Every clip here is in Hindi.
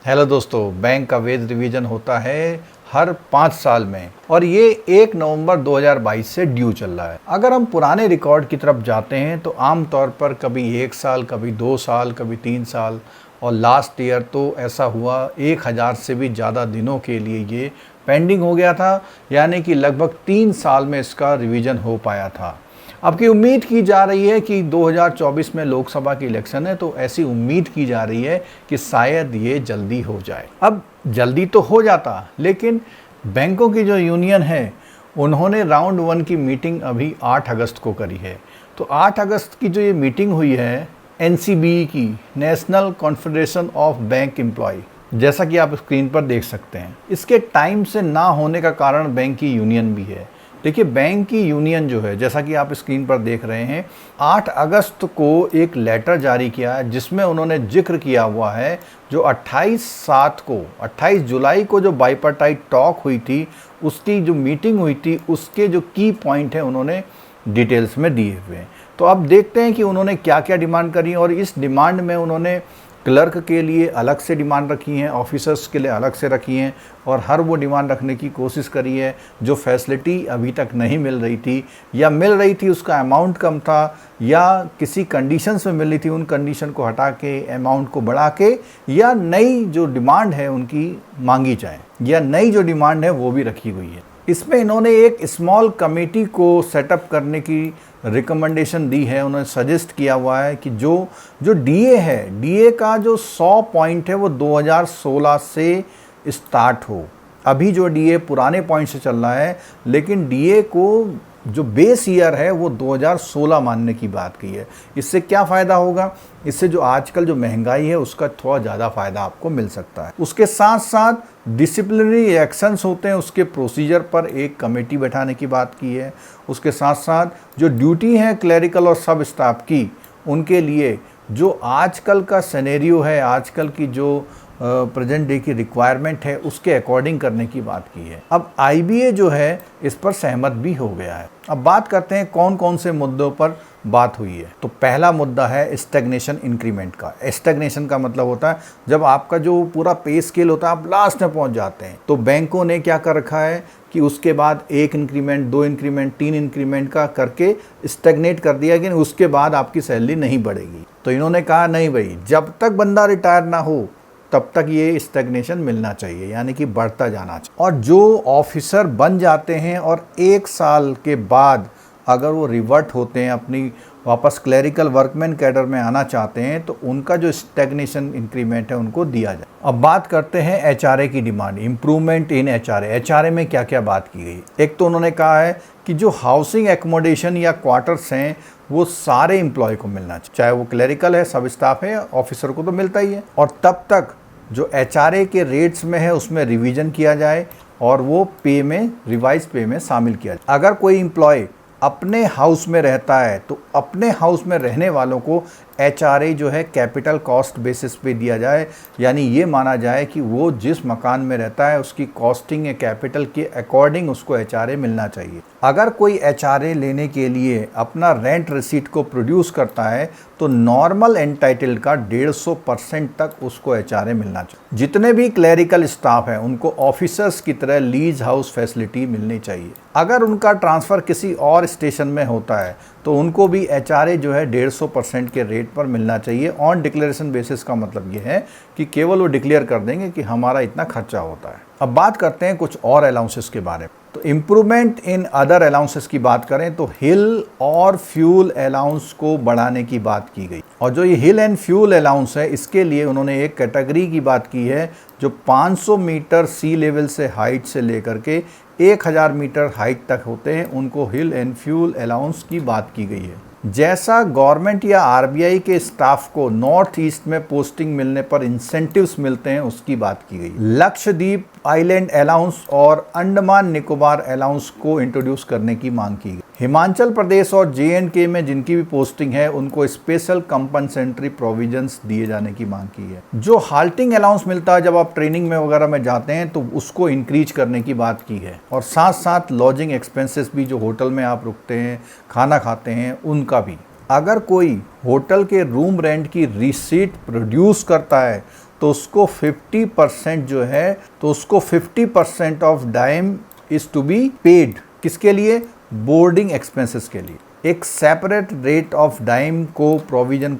हेलो दोस्तों, बैंक का वेज रिवीजन होता है हर 5 साल में और ये 1 नवंबर 2022 से ड्यू चल रहा है। अगर हम पुराने रिकॉर्ड की तरफ जाते हैं तो आमतौर पर कभी 1 साल, कभी 2 साल, कभी 3 साल और लास्ट ईयर तो ऐसा हुआ 1000 से भी ज़्यादा दिनों के लिए ये पेंडिंग हो गया था, यानी कि लगभग 3 साल में इसका रिवीजन हो पाया था। अब की उम्मीद की जा रही है कि 2024 में लोकसभा की इलेक्शन है, तो ऐसी उम्मीद की जा रही है कि शायद ये जल्दी हो जाए। अब जल्दी तो हो जाता, लेकिन बैंकों की जो यूनियन है उन्होंने राउंड 1 की मीटिंग अभी 8 अगस्त को करी है। तो 8 अगस्त की जो ये मीटिंग हुई है NCBE की, national confederation of bank employ, जैसा कि आप स्क्रीन पर देख सकते हैं, इसके टाइम से ना होने का कारण बैंक की यूनियन भी है। देखिए, बैंक की यूनियन जो है, जैसा कि आप स्क्रीन पर देख रहे हैं, 8 अगस्त को एक लेटर जारी किया है जिसमें उन्होंने जिक्र किया हुआ है जो 28 जुलाई को जो बाइपार्टाइट टॉक हुई थी, उसकी जो मीटिंग हुई थी, उसके जो की पॉइंट है उन्होंने डिटेल्स में दिए हुए हैं। तो अब देखते हैं कि उन्होंने क्या क्या डिमांड करी और इस डिमांड में उन्होंने क्लर्क के लिए अलग से डिमांड रखी हैं, ऑफिसर्स के लिए अलग से रखी हैं और हर वो डिमांड रखने की कोशिश करी है जो फैसिलिटी अभी तक नहीं मिल रही थी या मिल रही थी उसका अमाउंट कम था या किसी कंडीशंस में मिल रही थी, उन कंडीशन को हटा के अमाउंट को बढ़ा के या नई जो डिमांड है उनकी मांगी जाए या नई जो डिमांड है वो भी रखी हुई है। इसमें इन्होंने एक स्मॉल कमेटी को सेटअप करने की रिकमेंडेशन दी है। उन्होंने सजेस्ट किया हुआ है कि जो डीए है, डीए का जो 100 पॉइंट है वो 2016 से स्टार्ट हो। अभी जो डीए पुराने पॉइंट से चल रहा है, लेकिन डीए को जो बेस ईयर है वो 2016 मानने की बात की है। इससे क्या फ़ायदा होगा? इससे जो आजकल जो महंगाई है उसका थोड़ा ज़्यादा फ़ायदा आपको मिल सकता है। उसके साथ साथ डिसिप्लिनरी एक्शंस होते हैं, उसके प्रोसीजर पर एक कमेटी बैठाने की बात की है। उसके साथ साथ जो ड्यूटी है क्लरिकल और सब स्टाफ की, उनके लिए जो आजकल का सिनेरियो है, आजकल की जो प्रेजेंट डे की रिक्वायरमेंट है, उसके अकॉर्डिंग करने की बात की है। अब IBA जो है इस पर सहमत भी हो गया है। अब बात करते हैं कौन कौन से मुद्दों पर बात हुई है। तो पहला मुद्दा है स्टैग्नेशन इंक्रीमेंट का। स्टैग्नेशन का मतलब होता है जब आपका जो पूरा पे स्केल होता है आप लास्ट में पहुंच जाते हैं। तो बैंकों ने क्या कर रखा है कि उसके बाद 1 इंक्रीमेंट, 2 इंक्रीमेंट, 3 इंक्रीमेंट का करके स्टैग्नेट कर दिया कि उसके बाद आपकी सैलरी नहीं बढ़ेगी। तो इन्होंने कहा नहीं भाई, जब तक बंदा रिटायर ना हो तब तक ये स्टैग्नेशन मिलना चाहिए, यानी कि बढ़ता जाना चाहिए। और जो ऑफिसर बन जाते हैं और 1 साल के बाद अगर वो रिवर्ट होते हैं, अपनी वापस क्लरिकल वर्कमैन कैडर में आना चाहते हैं, तो उनका जो स्टैग्नेशन इंक्रीमेंट है उनको दिया जाए। अब बात करते हैं HRA की demand, improvement in HRA। HRA में क्या क्या बात की गई? एक तो उन्होंने कहा है कि जो हाउसिंग एकोमोडेशन या क्वार्टर्स हैं वो सारे एम्प्लॉय को मिलना चाहिए, चाहे वो क्लरिकल है, सब स्टाफ है, ऑफिसर को तो मिलता ही है। और तब तक जो HRA के रेट्स में है उसमें रिवीजन किया जाए और वो पे में, रिवाइज पे में शामिल किया जाए। अगर कोई एम्प्लॉय अपने हाउस में रहता है तो अपने हाउस में रहने वालों को HRA जो है कैपिटल कॉस्ट बेसिस पे दिया जाए, यानी ये माना जाए कि वो जिस मकान में रहता है उसकी कॉस्टिंग या कैपिटल के अकॉर्डिंग उसको HRA मिलना चाहिए। अगर कोई HRA लेने के लिए अपना रेंट रिसीट को प्रोड्यूस करता है तो नॉर्मल एंटाइटल्ड का 150% तक उसको HRA मिलना चाहिए। जितने भी क्लरिकल स्टाफ हैं उनको ऑफिसर्स की तरह लीज हाउस फैसिलिटी मिलनी चाहिए। अगर उनका ट्रांसफ़र किसी और स्टेशन में होता है तो उनको भी HRA जो है 150% के रेट पर मिलना चाहिए। ऑन डिक्लेरेशन बेसिस का मतलब ये है कि केवल वो डिक्लेयर कर देंगे कि हमारा इतना खर्चा होता है। अब बात करते हैं कुछ और अलाउंसेस के बारे में। तो इम्प्रूवमेंट इन अदर अलाउंसेस की बात करें तो हिल और फ्यूल अलाउंस को बढ़ाने की बात की गई। और जो ये हिल एंड फ्यूल अलाउंस है, इसके लिए उन्होंने एक कैटेगरी की बात की है जो 500 मीटर सी लेवल से हाइट से लेकर के 1000 मीटर हाइट तक होते हैं, उनको हिल एंड फ्यूल अलाउंस की बात की गई है। जैसा गवर्नमेंट या RBI के स्टाफ को नॉर्थ ईस्ट में पोस्टिंग मिलने पर इंसेंटिव्स मिलते हैं, उसकी बात की गई। लक्षद्वीप आइलैंड अलाउंस और अंडमान निकोबार अलाउंस को इंट्रोड्यूस करने की मांग की गई। हिमाचल प्रदेश और JNK में जिनकी भी पोस्टिंग है उनको स्पेशल कंपनसेंट्री प्रोविजंस दिए जाने की मांग की है। जो हाल्टिंग अलाउंस मिलता है जब आप ट्रेनिंग में वगैरह में जाते हैं तो उसको इंक्रीज करने की बात की है। और साथ साथ लॉजिंग एक्सपेंसेस भी, जो होटल में आप रुकते हैं, खाना खाते हैं, उनका भी। अगर कोई होटल के रूम रेंट की रिसीट प्रोड्यूस करता है तो उसको 50% जो है, तो उसको 50% of diem is to be paid. किसके लिए? बोर्डिंग एक्सपेंसेस के लिए। एक सेपरेट रेट ऑफ डाइम को प्रोविजन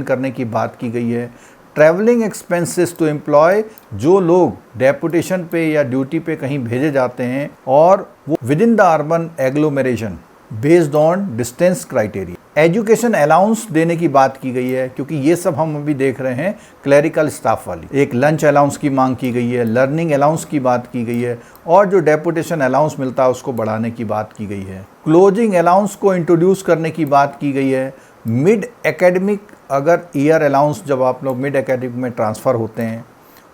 करने की बात की गई है। ट्रैवलिंग एक्सपेंसेस टू एम्प्लॉय, जो लोग डेपुटेशन पे या ड्यूटी पे कहीं भेजे जाते हैं और वो with in the urban agglomeration based on distance criteria. Education allowance देने की बात की गई है, क्योंकि ये सब हम अभी देख रहे हैं क्लरिकल स्टाफ वाली। एक लंच अलाउंस की मांग की गई है, लर्निंग अलाउंस की बात की गई है, और जो डेपुटेशन अलाउंस मिलता है उसको बढ़ाने की बात की गई है। क्लोजिंग अलाउंस को इंट्रोड्यूस करने की बात की गई है। मिड एकेडमिक अगर ईयर अलाउंस, जब आप लोग मिड एकेडमिक में ट्रांसफ़र होते हैं,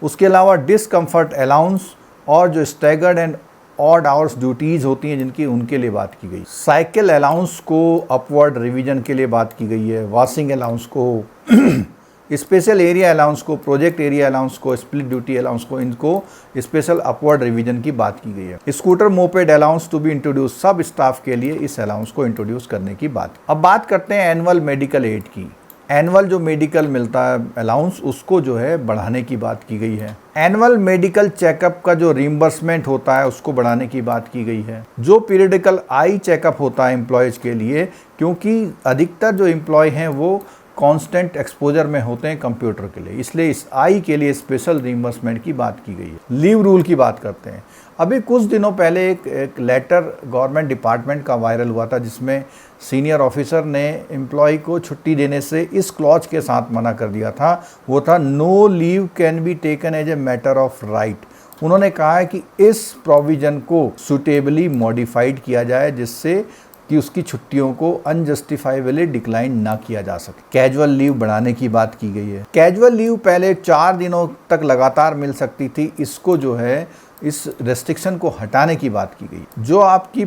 उसके अलावा डिसकम्फर्ट अलाउंस और जो staggered and odd hours duties होती हैं जिनकी, उनके लिए बात की गई। साइकिल अलाउंस को अपवर्ड रिवीजन के लिए बात की गई है। वॉशिंग अलाउंस को स्पेशल एरिया अलाउंस को, प्रोजेक्ट एरिया अलाउंस को, स्प्लिट ड्यूटी अलाउंस को, इनको स्पेशल अपवर्ड रिवीजन की बात की गई है। Scooter moped allowance to be introduce, सब स्टाफ के लिए इस अलाउंस को इंट्रोड्यूस करने की बात। अब बात करते हैं एनुअल मेडिकल एड की। एनुअल जो मेडिकल मिलता है अलाउंस, उसको जो है बढ़ाने की बात की गई है। एनुअल मेडिकल चेकअप का जो रिम्बर्समेंट होता है उसको बढ़ाने की बात की गई है। जो पीरियडिकल आई चेकअप होता है एम्प्लॉयज के लिए, क्योंकि अधिकतर जो एम्प्लॉय हैं वो कांस्टेंट एक्सपोजर में होते हैं कंप्यूटर के लिए, इसलिए इस आई के लिए स्पेशल रिम्बर्समेंट की बात की गई है। लीव रूल की बात करते हैं। अभी कुछ दिनों पहले एक लेटर गवर्नमेंट डिपार्टमेंट का वायरल हुआ था, जिसमें सीनियर ऑफिसर ने एम्प्लॉय को छुट्टी देने से इस क्लॉज के साथ मना कर दिया था। वो था no leave can be taken as a matter of right. उन्होंने कहा है कि इस प्रोविज़न को सुटेबली मॉडिफाइड किया जाए, जिससे कि उसकी छुट्टियों को अनजस्टिफाइबली डिक्लाइन ना किया जा सके। कैजुअल लीव बढ़ाने की बात की गई है। कैजुअल लीव पहले 4 दिनों तक लगातार मिल सकती थी, इसको जो है इस रेस्ट्रिक्शन को हटाने की बात की गई। जो आपकी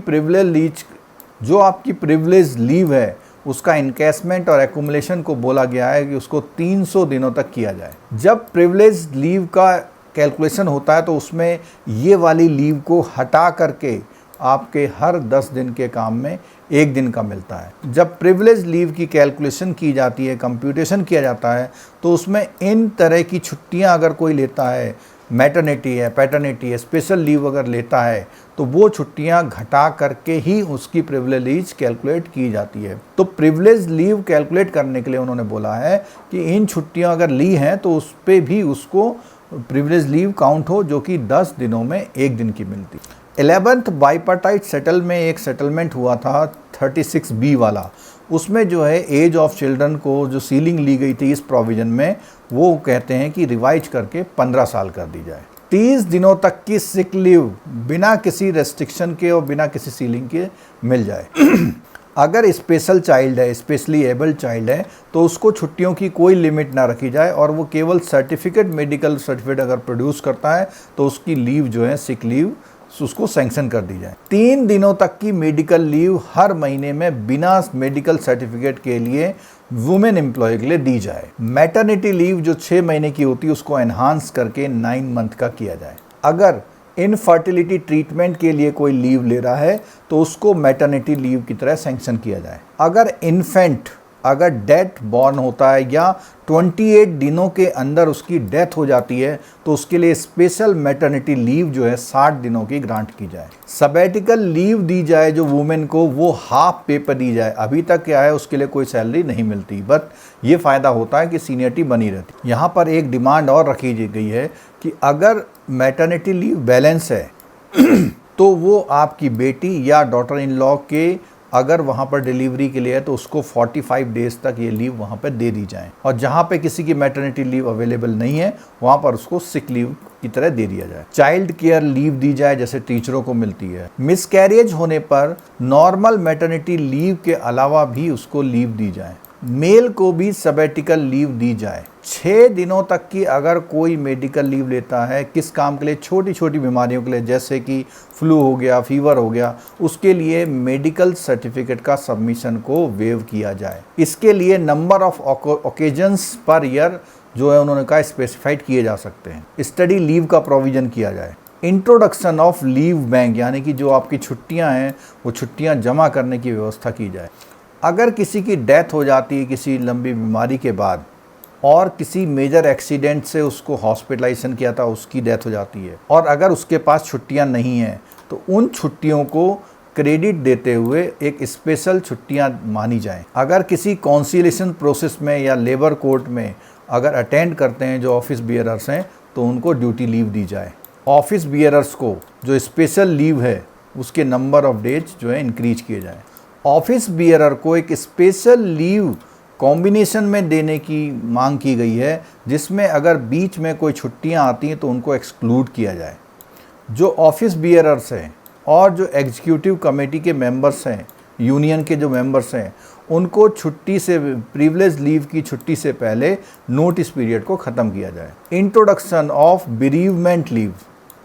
प्रिविलेज लीव है उसका इनकैशमेंट और एक्यूमुलेशन को बोला गया है कि उसको 300 दिनों तक किया जाए। जब प्रिविलेज लीव का कैलकुलेशन होता है तो उसमें ये वाली लीव को हटा करके आपके हर 10 दिन के काम में 1 दिन का मिलता है। जब प्रिविलेज लीव की कैलकुलेशन की जाती है, कंप्यूटेशन किया जाता है, तो उसमें इन तरह की छुट्टियां अगर कोई लेता है, मैटरनिटी है, पैटर्निटी है, स्पेशल लीव अगर लेता है, तो वो छुट्टियां घटा करके ही उसकी प्रिविलेज लीव कैलकुलेट की जाती है। तो प्रिविलेज लीव कैलकुलेट करने के लिए उन्होंने बोला है कि इन छुट्टियां अगर ली हैं तो उस पर भी उसको प्रिविलेज लीव काउंट हो, जो कि 10 दिनों में 1 दिन की मिलती। 11th बाइपार्टाइट सेटल में एक सेटलमेंट हुआ था 36B वाला, उसमें जो है एज ऑफ चिल्ड्रन को जो सीलिंग ली गई थी इस प्रोविज़न में, वो कहते हैं कि रिवाइज करके 15 साल कर दी जाए। 30 दिनों तक की सिक लीव बिना किसी रेस्ट्रिक्शन के और बिना किसी सीलिंग के मिल जाए। अगर स्पेशल चाइल्ड है, स्पेशली एबल्ड चाइल्ड है, तो उसको छुट्टियों की कोई लिमिट ना रखी जाए, और वो केवल मेडिकल सर्टिफिकेट अगर प्रोड्यूस करता है तो उसकी लीव जो है सिक लीव उसको सैंक्शन कर दी जाए। 3 दिनों तक की मेडिकल लीव हर महीने में बिना मेडिकल सर्टिफिकेट के लिए वुमेन एम्प्लॉय के लिए दी जाए। मैटरनिटी लीव जो 6 महीने की होती है उसको एनहांस करके 9 मंथ का किया जाए। अगर इनफर्टिलिटी ट्रीटमेंट के लिए कोई लीव ले रहा है तो उसको मैटरनिटी लीव की तरह सैंक्शन किया जाए। अगर इन्फेंट अगर डेथ बॉर्न होता है या 28 दिनों के अंदर उसकी डेथ हो जाती है तो उसके लिए स्पेशल मैटरनिटी लीव जो है 60 दिनों की ग्रांट की जाए। सबैटिकल लीव दी जाए जो वुमेन को, वो हाफ पे पर दी जाए। अभी तक क्या है, उसके लिए कोई सैलरी नहीं मिलती, बट ये फ़ायदा होता है कि सीनियरिटी बनी रहती। यहाँ पर एक डिमांड और रखी गई है कि अगर मैटरनिटी लीव बैलेंस है तो वो आपकी बेटी या डॉटर इन लॉ के अगर वहाँ पर डिलीवरी के लिए है तो उसको 45 डेज़ तक ये लीव वहाँ पर दे दी जाए, और जहाँ पे किसी की मैटरनिटी लीव अवेलेबल नहीं है वहाँ पर उसको सिक लीव की तरह दे दिया जाए। चाइल्ड केयर लीव दी जाए जैसे टीचरों को मिलती है। मिसकैरेज होने पर नॉर्मल मैटरनिटी लीव के अलावा भी उसको लीव दी जाए। मेल को भी सबैटिकल लीव दी जाए। 6 दिनों तक की अगर कोई मेडिकल लीव लेता है, किस काम के लिए, छोटी छोटी बीमारियों के लिए, जैसे कि फ्लू हो गया, फीवर हो गया, उसके लिए मेडिकल सर्टिफिकेट का सबमिशन को वेव किया जाए। इसके लिए number of occasions per year जो है उन्होंने कहा स्पेसिफाइड किए जा सकते हैं। स्टडी लीव का प्रोविज़न किया जाए। इंट्रोडक्शन ऑफ लीव बैंक, यानी कि जो आपकी छुट्टियाँ हैं वो छुट्टियाँ जमा करने की व्यवस्था की जाए। अगर किसी की डेथ हो जाती है किसी लंबी बीमारी के बाद, और किसी मेजर एक्सीडेंट से उसको हॉस्पिटलाइजेशन किया था, उसकी डेथ हो जाती है, और अगर उसके पास छुट्टियां नहीं हैं तो उन छुट्टियों को क्रेडिट देते हुए एक स्पेशल छुट्टियां मानी जाएं। अगर किसी कॉन्सिलेशन प्रोसेस में या लेबर कोर्ट में अगर अटेंड करते हैं जो ऑफिस बियरर्स हैं तो उनको ड्यूटी लीव दी जाए। ऑफिस बियरर्स को जो स्पेशल लीव है उसके नंबर ऑफ डेज जो है इंक्रीज किए जाएं। ऑफिस बियरर को एक स्पेशल लीव कॉम्बिनेशन में देने की मांग की गई है, जिसमें अगर बीच में कोई छुट्टियां आती हैं तो उनको एक्सक्लूड किया जाए। जो ऑफिस बियरर्स हैं और जो एग्जीक्यूटिव कमेटी के मेंबर्स हैं, यूनियन के जो मेंबर्स हैं, उनको छुट्टी से, प्रिविलेज लीव की छुट्टी से पहले नोटिस पीरियड को ख़त्म किया जाए। इंट्रोडक्शन ऑफ बेरीवमेंट लीव,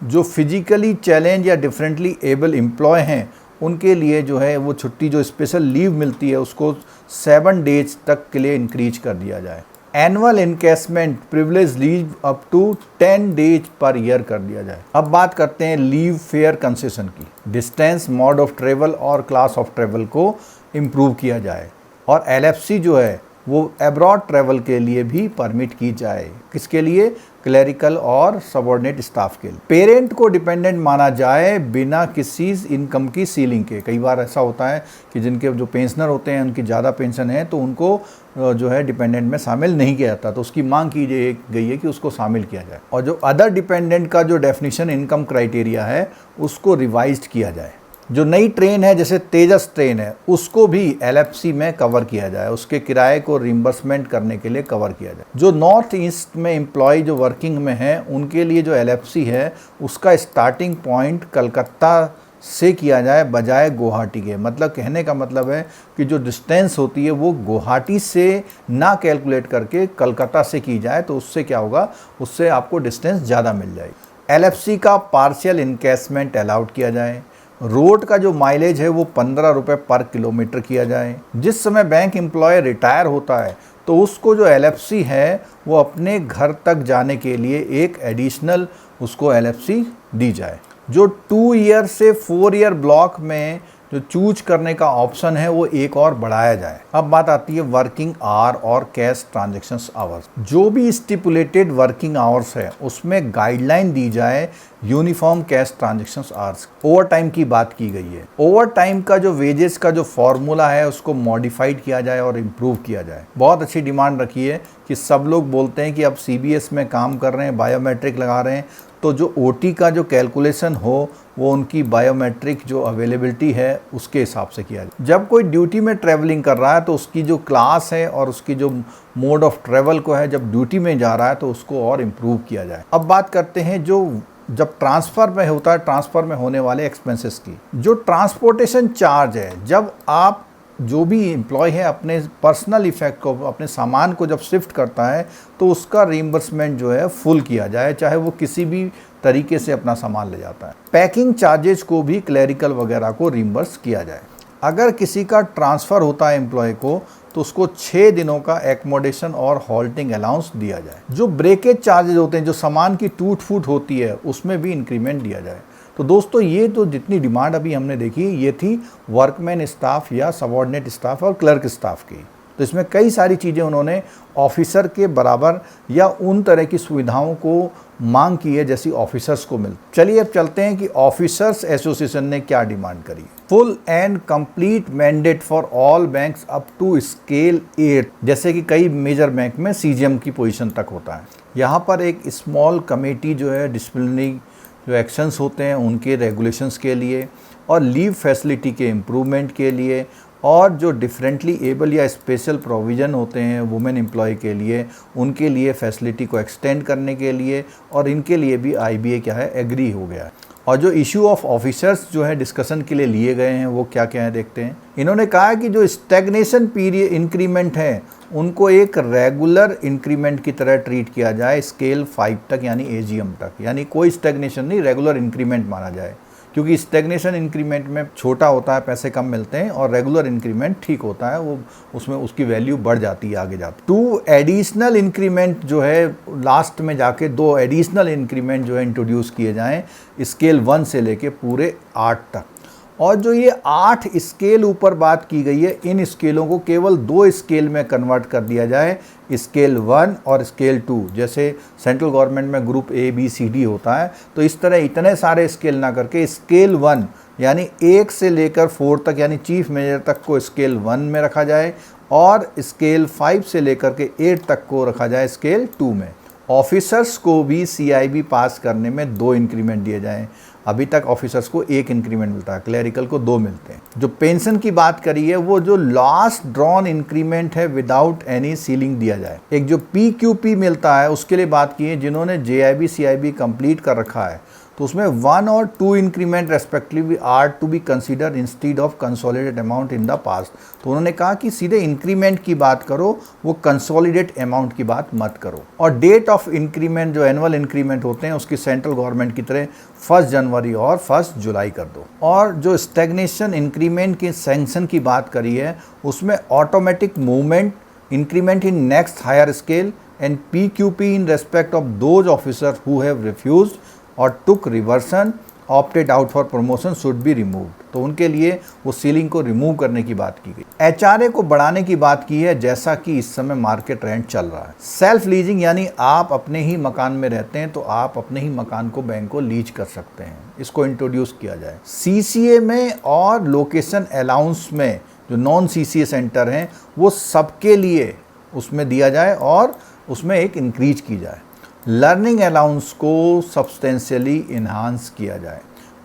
जो फिजिकली चैलेंज या डिफरेंटली एबल एम्प्लॉय हैं उनके लिए जो है वो छुट्टी, जो स्पेशल लीव मिलती है उसको 7 डेज तक के लिए इंक्रीज कर दिया जाए। Annual encashment privilege leave up to 10 days per year कर दिया जाए। अब बात करते हैं लीव फेयर कंसेशन की। डिस्टेंस, मोड ऑफ ट्रेवल और क्लास ऑफ ट्रेवल को इम्प्रूव किया जाए और LFC जो है वो अब्रॉड ट्रैवल के लिए भी परमिट की जाए। किसके लिए? क्लरिकल और सबऑर्डिनेट स्टाफ के लिए। पेरेंट को डिपेंडेंट माना जाए बिना किसी इनकम की सीलिंग के। कई बार ऐसा होता है कि जिनके जो पेंशनर होते हैं उनकी ज़्यादा पेंशन है तो उनको जो है डिपेंडेंट में शामिल नहीं किया जाता, तो उसकी मांग की गई है कि उसको शामिल किया जाए। और जो अदर डिपेंडेंट का जो डेफिनेशन इनकम क्राइटेरिया है उसको रिवाइज्ड किया जाए। जो नई ट्रेन है जैसे तेजस ट्रेन है उसको भी LFC में कवर किया जाए, उसके किराए को रिम्बर्समेंट करने के लिए कवर किया जाए। जो नॉर्थ ईस्ट में एम्प्लॉय जो वर्किंग में हैं उनके लिए जो LFC है उसका स्टार्टिंग पॉइंट कलकत्ता से किया जाए बजाय गुवाहाटी के। मतलब कहने का मतलब है कि जो डिस्टेंस होती है वो गुवाहाटी से ना कैलकुलेट करके कलकत्ता से की जाए, तो उससे क्या होगा, उससे आपको डिस्टेंस ज़्यादा मिल जाएगी। LFC का पार्शियल इनकेसमेंट अलाउड किया जाए। रोड का जो माइलेज है वो 15 रुपये पर किलोमीटर किया जाए। जिस समय बैंक एम्प्लॉय रिटायर होता है तो उसको जो LFC है वो अपने घर तक जाने के लिए एक एडिशनल उसको LFC दी जाए। जो 2 ईयर से 4 ईयर ब्लॉक में जो चूज करने का ऑप्शन है वो एक और बढ़ाया जाए। अब बात आती है वर्किंग आवर और कैश ट्रांजैक्शंस आवर्स। जो भी स्टिपुलेटेड वर्किंग आवर्स है उसमें गाइडलाइन दी जाए uniform cash transactions hours. Over time की बात की गई है। ओवर टाइम का जो वेजेस का जो फॉर्मूला है उसको मॉडिफाइड किया जाए और इम्प्रूव किया जाए। बहुत अच्छी डिमांड रखी है कि सब लोग बोलते हैं कि अब CBS में काम कर रहे हैं, बायोमेट्रिक लगा रहे हैं, तो जो OT का जो कैलकुलेशन हो वो उनकी बायोमेट्रिक जो अवेलेबिलिटी है उसके हिसाब से किया जाए। जब कोई ड्यूटी में ट्रैवलिंग कर रहा है तो उसकी जो क्लास है और उसकी जो मोड ऑफ ट्रैवल को है, जब ड्यूटी में जा रहा है तो उसको और इम्प्रूव किया जाए। अब बात करते हैं जो जब ट्रांसफ़र में होता है, ट्रांसफ़र में होने वाले एक्सपेंसेस की। जो ट्रांसपोर्टेशन चार्ज है, जब आप जो भी एम्प्लॉय है अपने पर्सनल इफेक्ट को, अपने सामान को जब शिफ्ट करता है तो उसका रीइंबर्समेंट जो है फुल किया जाए, चाहे वो किसी भी तरीके से अपना सामान ले जाता है। पैकिंग चार्जेस को भी क्लरिकल वगैरह को रीइंबर्स किया जाए। अगर किसी का ट्रांसफ़र होता है एम्प्लॉय को तो उसको 6 दिनों का एकोमोडेशन और हॉल्टिंग अलाउंस दिया जाए। जो ब्रेकेज चार्जेज होते हैं, जो सामान की टूट फूट होती है, उसमें भी इंक्रीमेंट दिया जाए। तो दोस्तों ये तो जितनी डिमांड अभी हमने देखी ये थी वर्कमैन स्टाफ या सबऑर्डिनेट स्टाफ और क्लर्क स्टाफ की। तो इसमें कई सारी चीज़ें उन्होंने ऑफिसर के बराबर या उन तरह की सुविधाओं को मांग की है जैसी ऑफिसर्स को मिल। चलिए अब चलते हैं कि ऑफिसर्स एसोसिएशन ने क्या डिमांड करी। Full and complete mandate for all banks up to scale 8, जैसे कि कई मेजर बैंक में CGM की पोजीशन तक होता है। यहाँ पर एक स्मॉल कमेटी जो है डिसिप्लिनरी जो एक्शंस होते हैं उनके रेगुलेशंस के लिए और लीव फैसिलिटी के इम्प्रूवमेंट के लिए, और जो डिफरेंटली एबल या स्पेशल प्रोविज़न होते हैं वुमेन एम्प्लॉय के लिए, उनके लिए फैसिलिटी को एक्सटेंड करने के लिए, और इनके लिए भी IBA क्या है एग्री हो गया है। और जो इशू ऑफ ऑफिसर्स जो है डिस्कशन के लिए लिए गए हैं वो क्या क्या है देखते हैं। इन्होंने कहा कि जो स्टैग्नेशन पीरियड इंक्रीमेंट है उनको एक रेगुलर इंक्रीमेंट की तरह ट्रीट किया जाए स्केल 5 तक यानी AGM तक, यानी कोई स्टैग्नेशन नहीं, रेगुलर इंक्रीमेंट माना जाए, क्योंकि स्टैग्नेशन इंक्रीमेंट में छोटा होता है, पैसे कम मिलते हैं, और रेगुलर इंक्रीमेंट ठीक होता है, वो उसमें उसकी वैल्यू बढ़ जाती है आगे जाती। 2 एडिशनल इंक्रीमेंट जो है लास्ट में जाके 2 एडिशनल इंक्रीमेंट जो है इंट्रोड्यूस किए जाएं स्केल 1 से लेके पूरे 8 तक। और जो ये 8 स्केल ऊपर बात की गई है, इन स्केलों को केवल 2 स्केल में कन्वर्ट कर दिया जाए, स्केल 1 और स्केल 2। जैसे सेंट्रल गवर्नमेंट में group A B C D होता है, तो इस तरह इतने सारे स्केल ना करके स्केल 1 यानी 1 से लेकर 4 तक यानी चीफ मेजर तक को स्केल 1 में रखा जाए और स्केल 5 से लेकर के 8 तक को रखा जाए स्केल 2 में। ऑफिसर्स को भी CIB पास करने में 2 इंक्रीमेंट दिए जाएं। अभी तक ऑफिसर्स को 1 इंक्रीमेंट मिलता है, क्लरिकल को 2 मिलते हैं। जो पेंशन की बात करी है वो जो लास्ट ड्रॉन इंक्रीमेंट है विदाउट एनी सीलिंग दिया जाए। एक जो PQP मिलता है उसके लिए बात की है, जिन्होंने JIB CIB कंप्लीट कर रखा है तो उसमें 1 और 2 increment respectively are to be consider instead of consolidate amount in the past. तो उन्होंने कहा कि सीधे इंक्रीमेंट की बात करो, वो कंसोलिडेट अमाउंट की बात मत करो। और डेट ऑफ इंक्रीमेंट जो एनुअल इंक्रीमेंट होते हैं उसकी सेंट्रल गवर्नमेंट की तरह 1 जनवरी और 1 जुलाई कर दो। और जो स्टैग्नेशन इंक्रीमेंट के सैंक्शन की बात करी है उसमें automatic movement increment in next higher scale and PQP in respect of those officers who have refused और took reversion opted out for promotion should be removed। तो उनके लिए वो सीलिंग को रिमूव करने की बात की गई। HRA को बढ़ाने की बात की है, जैसा कि इस समय मार्केट रेंट चल रहा है। सेल्फ लीजिंग यानी आप अपने ही मकान में रहते हैं तो आप अपने ही मकान को बैंक को लीज कर सकते हैं, इसको इंट्रोड्यूस किया जाए। CCA में और लोकेशन अलाउंस में जो नॉन CCA सेंटर हैं वो सबके लिए उसमें दिया जाए और उसमें एक इंक्रीज की जाए। लर्निंग अलाउंस को सब्सटेंशियली इन्हांस किया जाए।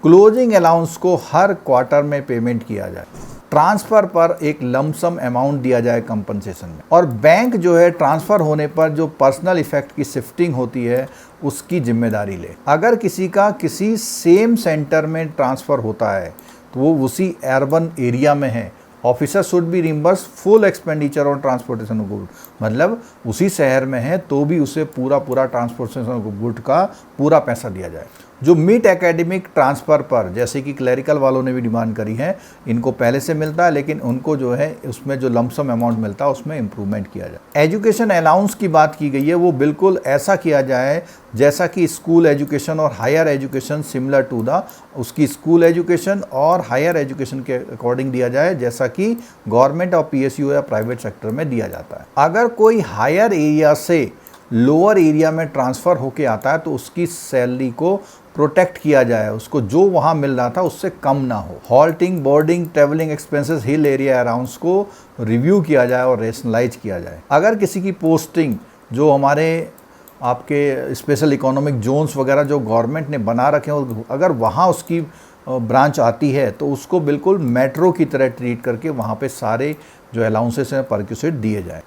क्लोजिंग अलाउंस को हर क्वार्टर में पेमेंट किया जाए। ट्रांसफ़र पर एक लमसम अमाउंट दिया जाए कंपनसेशन में। और बैंक जो है ट्रांसफ़र होने पर जो पर्सनल इफेक्ट की शिफ्टिंग होती है उसकी जिम्मेदारी ले। अगर किसी का किसी सेम सेंटर में ट्रांसफ़र होता है तो वो उसी अर्बन एरिया में है, officer should be reimburse full expenditure on transportation of good. मतलब उसी शहर में है तो भी उसे पूरा ट्रांसपोर्टेशन ऑफ गुड का पूरा पैसा दिया जाए। जो मिड एकेडमिक ट्रांसफ़र पर, जैसे कि क्लरिकल वालों ने भी डिमांड करी है, इनको पहले से मिलता है लेकिन उनको जो है उसमें जो लमसम अमाउंट मिलता है उसमें इम्प्रूवमेंट किया जाए। एजुकेशन अलाउंस की बात की गई है, वो बिल्कुल ऐसा किया जाए जैसा कि स्कूल एजुकेशन और higher education similar to the उसकी स्कूल एजुकेशन और हायर एजुकेशन के अकॉर्डिंग दिया जाए, जैसा कि गवर्नमेंट और PSU या प्राइवेट सेक्टर में दिया जाता है। अगर कोई हायर एरिया से लोअर एरिया में ट्रांसफ़र होके आता है तो उसकी सैलरी को प्रोटेक्ट किया जाए, उसको जो वहाँ मिल रहा था उससे कम ना हो। Halting, boarding, travelling expenses, hill area arounds को रिव्यू किया जाए और रेशनलाइज किया जाए। अगर किसी की पोस्टिंग जो हमारे आपके स्पेशल इकोनॉमिक जोन्स वगैरह जो गवर्नमेंट ने बना रखे हैं, अगर वहाँ उसकी ब्रांच आती है तो उसको बिल्कुल मेट्रो की तरह ट्रीट करके वहाँ पे सारे जो अलाउंसेस हैं परक्यूसेट दिए जाए।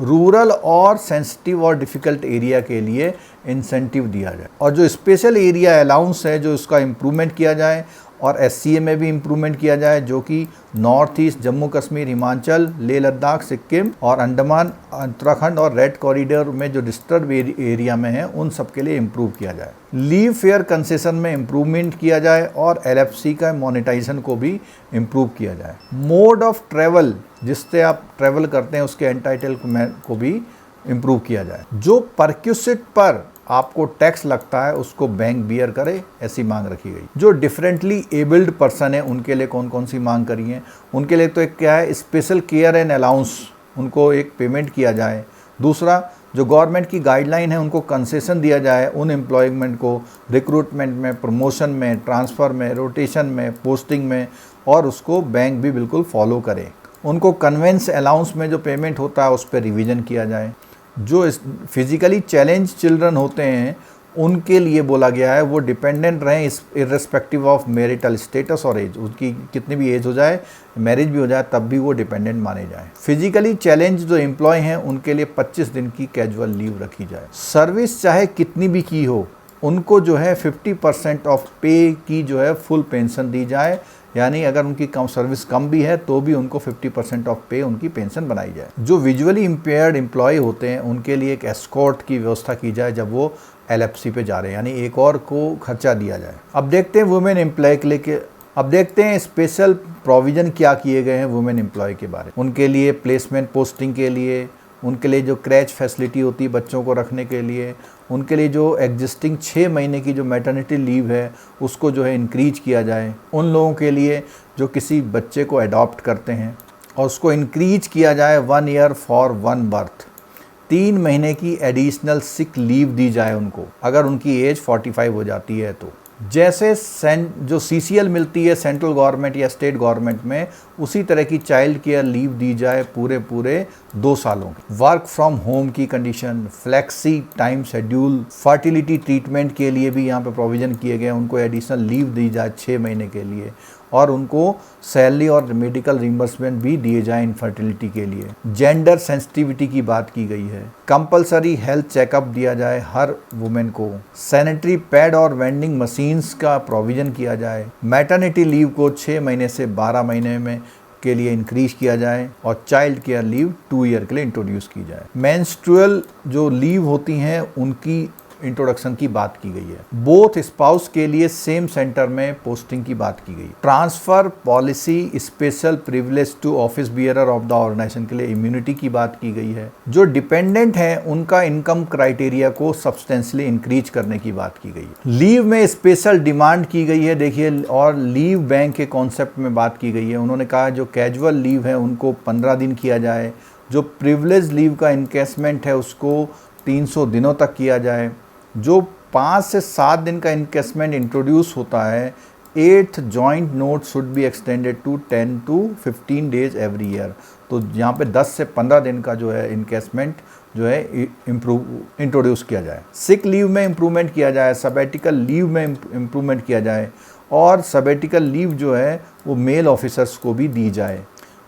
रूरल और सेंसिटिव और डिफ़िकल्ट एरिया के लिए इंसेंटिव दिया जाए। और जो स्पेशल एरिया अलाउंस है जो उसका इम्प्रूवमेंट किया जाए और SCA में भी इम्प्रूवमेंट किया जाए, जो कि नॉर्थ ईस्ट, जम्मू कश्मीर, हिमाचल, लेह लद्दाख, सिक्किम और अंडमान, उत्तराखंड और रेड कॉरिडोर में जो डिस्टर्ब एरिया में है उन सब के लिए इम्प्रूव किया जाए। लीव फेयर कंसेशन में इम्प्रूवमेंट किया जाए और LFC का मोनेटाइजेशन को भी इम्प्रूव किया जाए। मोड ऑफ ट्रैवल, जिससे आप ट्रैवल करते हैं उसके एंटाइटल को भी इम्प्रूव किया जाए। जो परक्यूसिट पर आपको टैक्स लगता है उसको बैंक बियर करे, ऐसी मांग रखी गई। जो डिफरेंटली एबल्ड पर्सन है उनके लिए कौन कौन सी मांग करी है, उनके लिए तो एक क्या है, स्पेशल केयर एंड अलाउंस, उनको एक पेमेंट किया जाए। दूसरा, जो गवर्नमेंट की गाइडलाइन है उनको कंसेशन दिया जाए उन एम्प्लॉयमेंट को, रिक्रूटमेंट में, प्रमोशन में, ट्रांसफ़र में, रोटेशन में, पोस्टिंग में, और उसको बैंक भी बिल्कुल फॉलो करे। उनको कन्वेंस अलाउंस में जो पेमेंट होता है उस पर रिवीजन किया जाए। जो फिजिकली चैलेंज चिल्ड्रन होते हैं उनके लिए बोला गया है वो डिपेंडेंट रहें इर्रेस्पेक्टिव ऑफ मैरिटल स्टेटस और एज, उनकी कितनी भी एज हो जाए, मैरिज भी हो जाए, तब भी वो डिपेंडेंट माने जाएं। फिजिकली चैलेंज जो एम्प्लॉय हैं उनके लिए 25 दिन की कैजुअल लीव रखी जाए। सर्विस चाहे कितनी भी की हो उनको जो है 50% ऑफ पे की जो है फुल पेंशन दी जाए, यानी अगर उनकी कम सर्विस कम भी है तो भी उनको 50% ऑफ पे उनकी पेंशन बनाई जाए। जो विजुअली इम्पेयर्ड एम्प्लॉय होते हैं उनके लिए एक एस्कॉर्ट की व्यवस्था की जाए जब वो LFC पे जा रहे हैं, यानी एक और को खर्चा दिया जाए। अब देखते हैं वुमेन एम्प्लॉय के लिए अब देखते हैं स्पेशल प्रोविज़न क्या किए गए हैं वुमेन एम्प्लॉय के बारे में। उनके लिए प्लेसमेंट पोस्टिंग के लिए, उनके लिए जो क्रैच फैसिलिटी होती है बच्चों को रखने के लिए, उनके लिए जो एग्जिस्टिंग 6 महीने की जो मैटरनिटी लीव है उसको जो है इंक्रीज किया जाए। उन लोगों के लिए जो किसी बच्चे को अडॉप्ट करते हैं, और उसको इंक्रीज किया जाए 1 ईयर फॉर 1 बर्थ। 3 महीने की एडिशनल सिक लीव दी जाए उनको, अगर उनकी एज 45 हो जाती है तो। जैसे जो CCL मिलती है सेंट्रल गवर्नमेंट या स्टेट गवर्नमेंट में, उसी तरह की चाइल्ड केयर लीव दी जाए पूरे 2 सालों की। वर्क फ्रॉम होम की condition, flexi time schedule, fertility treatment के लिए भी यहाँ पे प्रोविज़न किए गए, उनको एडिशनल लीव दी जाए 6 महीने के लिए, और उनको सैलरी और मेडिकल रिम्बर्समेंट भी दिए जाए इनफर्टिलिटी के लिए। जेंडर सेंसिटिविटी की बात की गई है। कंपलसरी हेल्थ चेकअप दिया जाए हर वुमेन को। सैनिटरी पैड और वेंडिंग मशीन्स का प्रोविज़न किया जाए। मैटरनिटी लीव को 6 महीने से 12 महीने में के लिए इंक्रीज किया जाए, और चाइल्ड केयर लीव 2 ईयर के लिए इंट्रोड्यूस की जाए। मेंस्ट्रुअल जो लीव होती हैं उनकी इंट्रोडक्शन की बात की गई है। बोथ स्पाउस के लिए सेम सेंटर में पोस्टिंग की बात की गई। Transfer policy, special privilege to office bearer of the organisation के लिए इम्यूनिटी की बात की गई है। जो डिपेंडेंट हैं उनका इनकम क्राइटेरिया को सब्सटेंशियली इंक्रीज करने की बात की गई है। लीव में स्पेशल डिमांड की गई है, देखिए, और लीव बैंक के कॉन्सेप्ट में बात की गई है। उन्होंने कहा जो कैजुअल लीव है उनको 15 दिन किया जाए, जो प्रिविलेज लीव का इनकेसमेंट है उसको 300 दिनों तक किया जाए, जो 5 से 7 दिन का इनकेसमेंट इंट्रोड्यूस होता है, 8th joint note should be extended to 10 to 15 days every year. तो यहाँ पे 10 से 15 दिन का जो है इनकेसमेंट जो है इंट्रोड्यूस किया जाए। सिक लीव में इम्प्रूवमेंट किया जाए, सबैटिकल लीव में इम्प्रूवमेंट किया जाए, और सबैटिकल लीव जो है वो मेल ऑफिसर्स को भी दी जाए।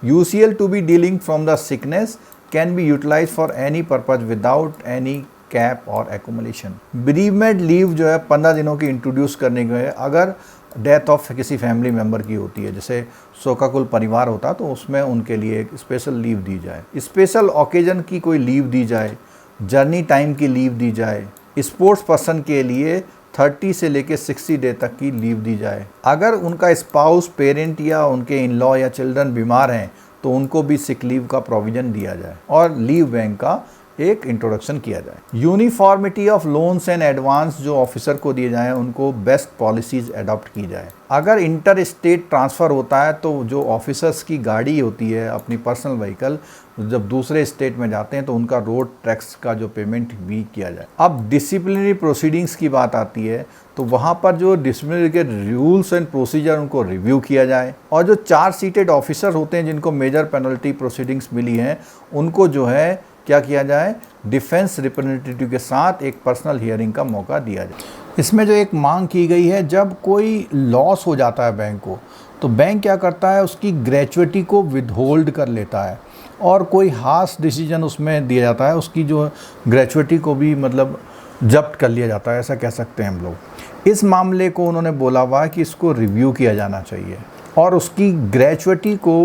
UCL to be dealing from the sickness can be utilise for any purpose without any cap और एक्यूमुलेशन। बेरीवमेंट लीव जो है 15 दिनों की इंट्रोड्यूस करने के, अगर डेथ ऑफ किसी फैमिली मेम्बर की होती है, जैसे शोकाकुल परिवार होता, तो उसमें उनके लिए एक स्पेशल लीव दी जाए। स्पेशल ओकेजन की कोई लीव दी जाए, जर्नी टाइम की लीव दी जाए। स्पोर्ट्स पर्सन के लिए 30 से लेकर 60 डे तक की लीव दी जाए। अगर उनका स्पाउस, पेरेंट या उनके इन लॉ या चिल्ड्रन बीमार हैं तो उनको भी सिक लीव का प्रोविज़न दिया जाए, और लीव बैंक का एक इंट्रोडक्शन किया जाए। Uniformity of loans and advance जो ऑफिसर को दिए जाएं, उनको बेस्ट पॉलिसीज अडॉप्ट की जाए। अगर इंटर स्टेट ट्रांसफ़र होता है तो जो ऑफिसर्स की गाड़ी होती है, अपनी पर्सनल व्हीकल, जब दूसरे स्टेट में जाते हैं तो उनका रोड टैक्स का जो पेमेंट भी किया जाए। अब डिसिप्लिनरी प्रोसीडिंग्स की बात आती है, तो वहाँ पर जो डिसिप्लिनरी के रूल्स एंड प्रोसीजर उनको रिव्यू किया जाए, और जो 4 सीटेड ऑफिसर होते हैं जिनको मेजर पेनल्टी प्रोसीडिंग्स मिली हैं, उनको जो है क्या किया जाए, डिफेंस रिप्रेजेंटेटिव के साथ एक पर्सनल हियरिंग का मौका दिया जाए। इसमें जो एक मांग की गई है, जब कोई लॉस हो जाता है बैंक को, तो बैंक क्या करता है, उसकी ग्रेचुइटी को विदहोल्ड कर लेता है, और कोई हार्श डिसीजन उसमें दिया जाता है, उसकी जो ग्रेचुइटी को भी मतलब जब्त कर लिया जाता है, ऐसा कह सकते हैं हम लोग। इस मामले को उन्होंने बोला हुआ कि इसको रिव्यू किया जाना चाहिए, और उसकी ग्रेचुइटी को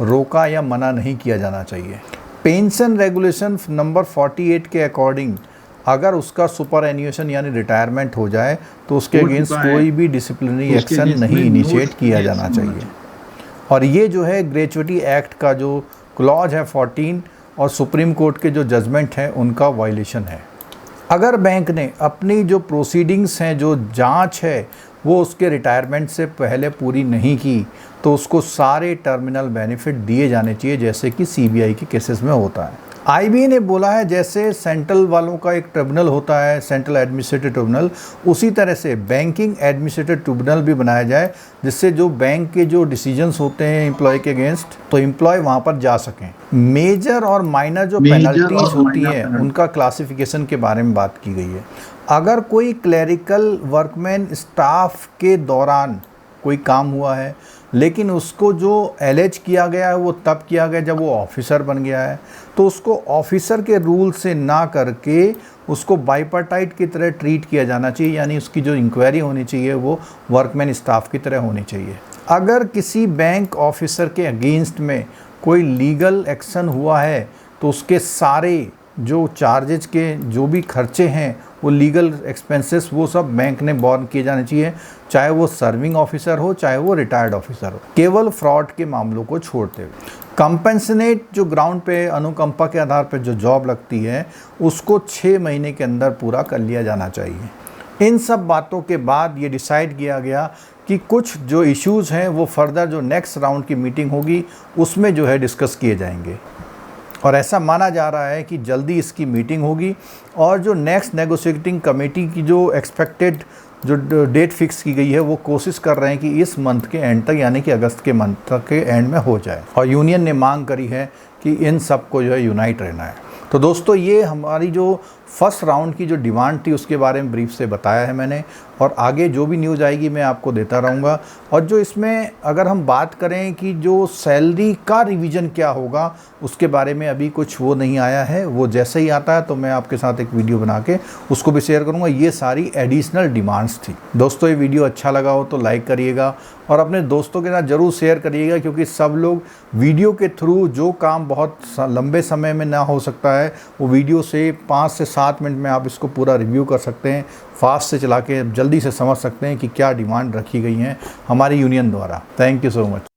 रोका या मना नहीं किया जाना चाहिए। पेंशन रेगुलेशन नंबर 48 के अकॉर्डिंग अगर उसका सुपर एन्यूएशन यानी रिटायरमेंट हो जाए तो उसके अगेंस्ट कोई भी डिसिप्लिनरी एक्शन नहीं इनिशिएट किया जाना चाहिए। और ये जो है ग्रेचुइटी एक्ट का जो क्लॉज है 14 और सुप्रीम कोर्ट के जो जजमेंट हैं उनका वायलेशन है। अगर बैंक ने अपनी जो प्रोसीडिंग्स हैं, जो जांच है, वो उसके रिटायरमेंट से पहले पूरी नहीं की, तो उसको सारे टर्मिनल बेनिफिट दिए जाने चाहिए, जैसे कि CBI के केसेस में होता है। IBA ने बोला है जैसे सेंट्रल वालों का एक ट्रिब्यूनल होता है, सेंट्रल एडमिनिस्ट्रेटिव ट्रिब्यूनल, उसी तरह से बैंकिंग एडमिनिस्ट्रेटिव ट्रिब्यूनल भी बनाया जाए, जिससे जो बैंक के जो डिसीजंस होते हैं एम्प्लॉय के अगेंस्ट, तो एम्प्लॉय वहाँ पर जा सकें। मेजर और माइनर जो पेनल्टीज होती हैं उनका क्लासिफिकेशन के बारे में बात की गई है। अगर कोई क्लरिकल वर्कमैन स्टाफ के दौरान कोई काम हुआ है, लेकिन उसको जो एलेज किया गया है वो तब किया गया जब वो ऑफिसर बन गया है, तो उसको ऑफिसर के रूल से ना करके उसको बाइपार्टाइट की तरह ट्रीट किया जाना चाहिए, यानी उसकी जो इंक्वायरी होनी चाहिए वो वर्कमैन स्टाफ की तरह होनी चाहिए। अगर किसी बैंक ऑफिसर के अगेंस्ट में कोई लीगल एक्शन हुआ है तो उसके सारे जो चार्जेस के जो भी खर्चे हैं, वो लीगल एक्सपेंसेस, वो सब बैंक ने बॉर्न किए जाने चाहिए, चाहे वो सर्विंग ऑफिसर हो चाहे वो रिटायर्ड ऑफिसर हो, केवल फ्रॉड के मामलों को छोड़ते हुए। कंपेंसनेट जो ग्राउंड पे अनुकंपा के आधार पर जो जॉब लगती है उसको 6 महीने के अंदर पूरा कर लिया जाना चाहिए। इन सब बातों के बाद ये डिसाइड किया गया कि कुछ जो इश्यूज़ हैं वो फर्दर जो नेक्स्ट राउंड की मीटिंग होगी उसमें जो है डिस्कस किए जाएंगे। और ऐसा माना जा रहा है कि जल्दी इसकी मीटिंग होगी और जो नेक्स्ट नेगोशिएटिंग कमेटी की जो एक्सपेक्टेड जो डेट फिक्स की गई है वो कोशिश कर रहे हैं कि इस मंथ के एंड तक, यानी कि अगस्त के मंथ तक के एंड में हो जाए। और यूनियन ने मांग करी है कि इन सब को जो है यूनाइट रहना है। तो दोस्तों ये हमारी जो फर्स्ट राउंड की जो डिमांड थी उसके बारे में ब्रीफ से बताया है मैंने, और आगे जो भी न्यूज़ आएगी मैं आपको देता रहूँगा। और जो इसमें अगर हम बात करें कि जो सैलरी का रिवीजन क्या होगा उसके बारे में अभी कुछ वो नहीं आया है, वो जैसे ही आता है तो मैं आपके साथ एक वीडियो बना के उसको भी शेयर करूँगा। ये सारी एडिशनल डिमांड्स थी। दोस्तों ये वीडियो अच्छा लगा हो तो लाइक करिएगा और अपने दोस्तों के साथ ज़रूर शेयर करिएगा, क्योंकि सब लोग वीडियो के थ्रू जो काम बहुत लंबे समय में ना हो सकता है वो वीडियो से 5 से 7 मिनट में आप इसको पूरा रिव्यू कर सकते हैं, फास्ट से चला के जल्दी से समझ सकते हैं कि क्या डिमांड रखी गई हैं हमारी यूनियन द्वारा। Thank you so much.